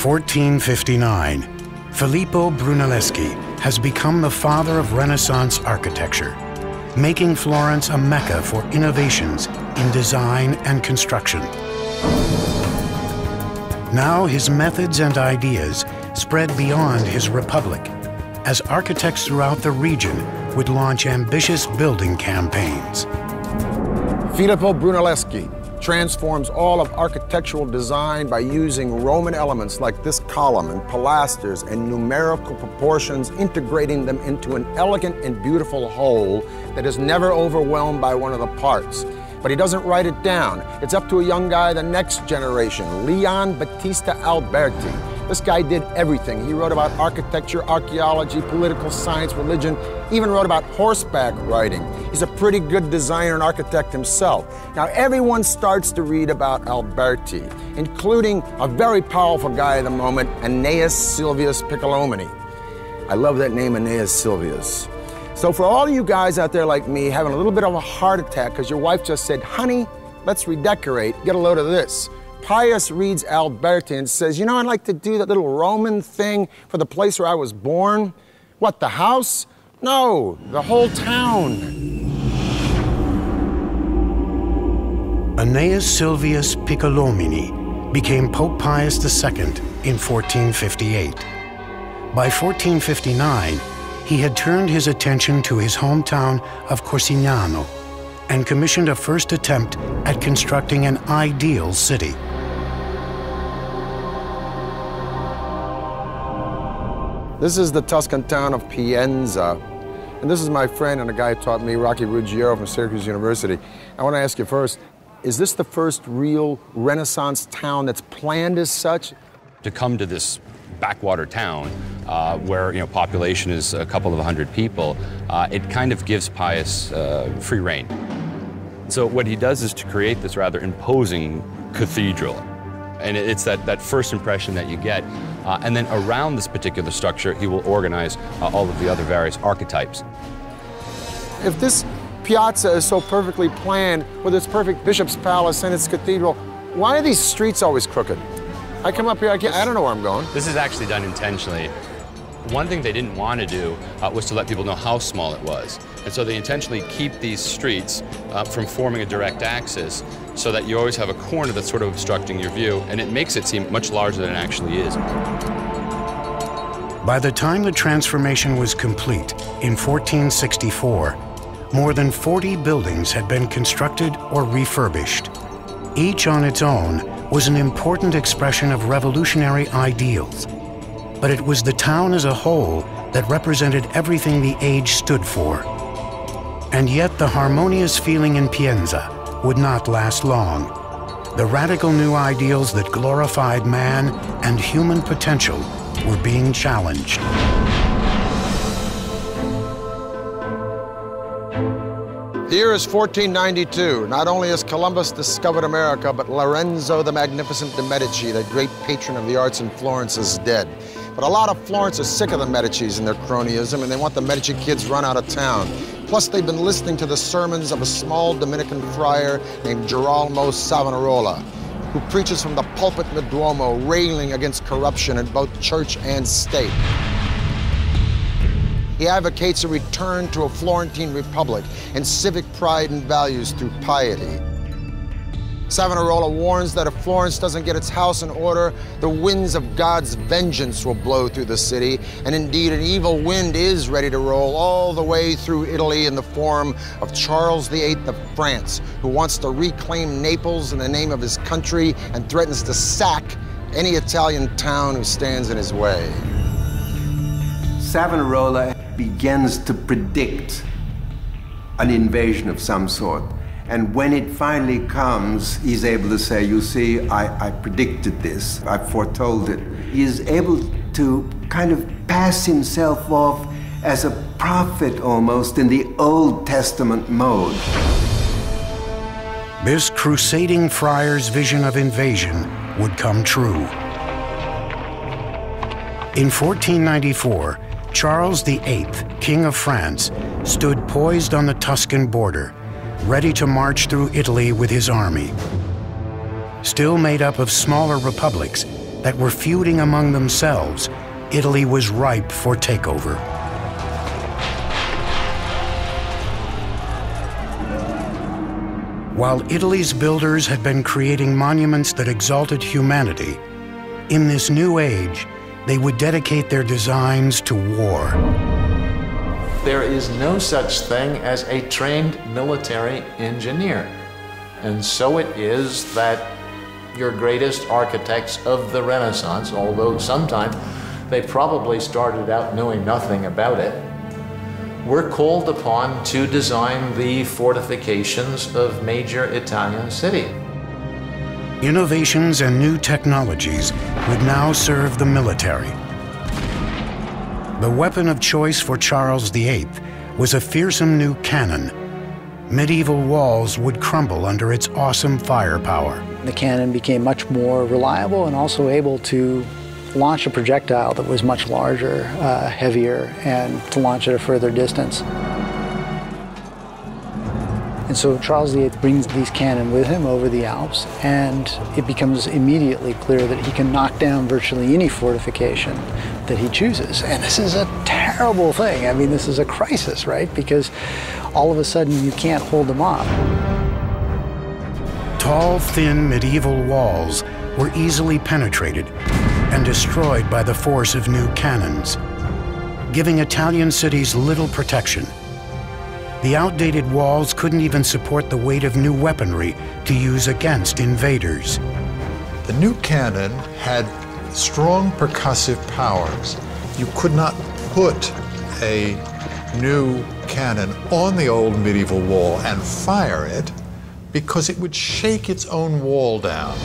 1459, Filippo Brunelleschi has become the father of Renaissance architecture, making Florence a mecca for innovations in design and construction. Now his methods and ideas spread beyond his republic, as architects throughout the region would launch ambitious building campaigns. Filippo Brunelleschi transforms all of architectural design by using Roman elements like this column and pilasters and numerical proportions, integrating them into an elegant and beautiful whole that is never overwhelmed by one of the parts. But he doesn't write it down. It's up to a young guy, the next generation, Leon Battista Alberti. This guy did everything. He wrote about architecture, archaeology, political science, religion, even wrote about horseback riding. He's a pretty good designer and architect himself. Now, everyone starts to read about Alberti, including a very powerful guy at the moment, Aeneas Silvius Piccolomini. I love that name, Aeneas Silvius. So for all you guys out there like me having a little bit of a heart attack because your wife just said, honey, let's redecorate, get a load of this. Pius reads Alberti and says, you know, I'd like to do that little Roman thing for the place where I was born. What, the house? No, the whole town. Aeneas Silvius Piccolomini became Pope Pius II in 1458. By 1459, he had turned his attention to his hometown of Corsignano and commissioned a first attempt at constructing an ideal city. This is the Tuscan town of Pienza, and this is my friend and a guy who taught me, Rocky Ruggiero from Syracuse University. I want to ask you first, is this the first real Renaissance town that's planned as such? To come to this backwater town where population is a couple of hundred people, it kind of gives Pius free rein. So what he does is to create this rather imposing cathedral. And it's that first impression that you get. And then around this particular structure, he will organize all of the other various archetypes. If this piazza is so perfectly planned with its perfect bishop's palace and its cathedral, why are these streets always crooked? I come up here, I don't know where I'm going. This is actually done intentionally. One thing they didn't want to do was to let people know how small it was. And so they intentionally keep these streets from forming a direct axis so that you always have a corner that's sort of obstructing your view, and it makes it seem much larger than it actually is. By the time the transformation was complete in 1464, more than 40 buildings had been constructed or refurbished. Each on its own was an important expression of revolutionary ideals. But it was the town as a whole that represented everything the age stood for. And yet the harmonious feeling in Pienza would not last long. The radical new ideals that glorified man and human potential were being challenged. The year is 1492. Not only has Columbus discovered America, but Lorenzo the Magnificent de' Medici, the great patron of the arts in Florence, is dead. But a lot of Florence are sick of the Medicis and their cronyism, and they want the Medici kids run out of town. Plus, they've been listening to the sermons of a small Dominican friar named Girolamo Savonarola, who preaches from the pulpit in the Duomo, railing against corruption in both church and state. He advocates a return to a Florentine republic and civic pride and values through piety. Savonarola warns that if Florence doesn't get its house in order, the winds of God's vengeance will blow through the city, and indeed an evil wind is ready to roll all the way through Italy in the form of Charles VIII of France, who wants to reclaim Naples in the name of his country and threatens to sack any Italian town who stands in his way. Savonarola begins to predict an invasion of some sort. And when it finally comes, he's able to say, you see, I predicted this, I foretold it. He is able to kind of pass himself off as a prophet almost in the Old Testament mode. This crusading friar's vision of invasion would come true. In 1494, Charles VIII, King of France, stood poised on the Tuscan border, ready to march through Italy with his army. Still made up of smaller republics, that were feuding among themselves, Italy was ripe for takeover. While Italy's builders had been creating monuments that exalted humanity, in this new age, they would dedicate their designs to war. There is no such thing as a trained military engineer. And so it is that your greatest architects of the Renaissance, although sometimes they probably started out knowing nothing about it, were called upon to design the fortifications of major Italian cities. Innovations and new technologies would now serve the military. The weapon of choice for Charles VIII was a fearsome new cannon. Medieval walls would crumble under its awesome firepower. The cannon became much more reliable and also able to launch a projectile that was much larger, heavier, and to launch at a further distance. And so Charles VIII brings these cannon with him over the Alps, and it becomes immediately clear that he can knock down virtually any fortification that he chooses. And this is a terrible thing. I mean, this is a crisis, right? Because all of a sudden you can't hold them off. Tall, thin medieval walls were easily penetrated and destroyed by the force of new cannons, giving Italian cities little protection. The outdated walls couldn't even support the weight of new weaponry to use against invaders. The new cannon had strong percussive powers. You could not put a new cannon on the old medieval wall and fire it because it would shake its own wall down.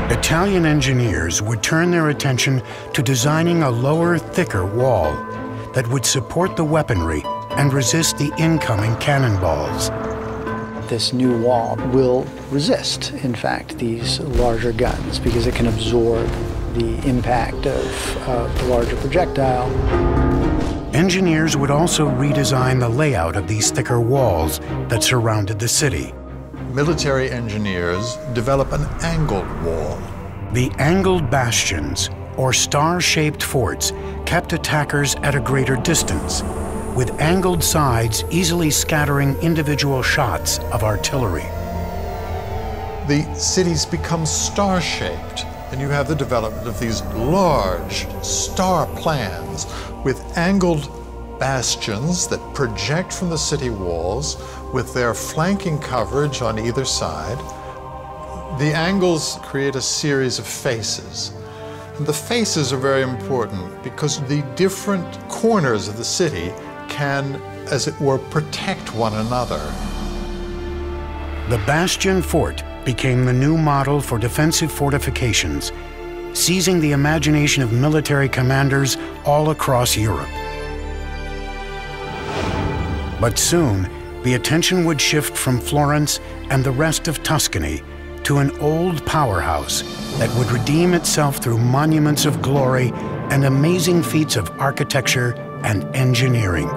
Italian engineers would turn their attention to designing a lower, thicker wall that would support the weaponry and resist the incoming cannonballs. This new wall will resist, in fact, these larger guns because it can absorb the impact of the larger projectile. Engineers would also redesign the layout of these thicker walls that surrounded the city. Military engineers develop an angled wall. The angled bastions, or star-shaped forts, kept attackers at a greater distance, with angled sides easily scattering individual shots of artillery. The cities become star-shaped, and you have the development of these large star plans with angled bastions that project from the city walls with their flanking coverage on either side. The angles create a series of faces. And the faces are very important because the different corners of the city can, as it were, protect one another. The bastion fort became the new model for defensive fortifications, seizing the imagination of military commanders all across Europe. But soon, the attention would shift from Florence and the rest of Tuscany to an old powerhouse that would redeem itself through monuments of glory and amazing feats of architecture and engineering.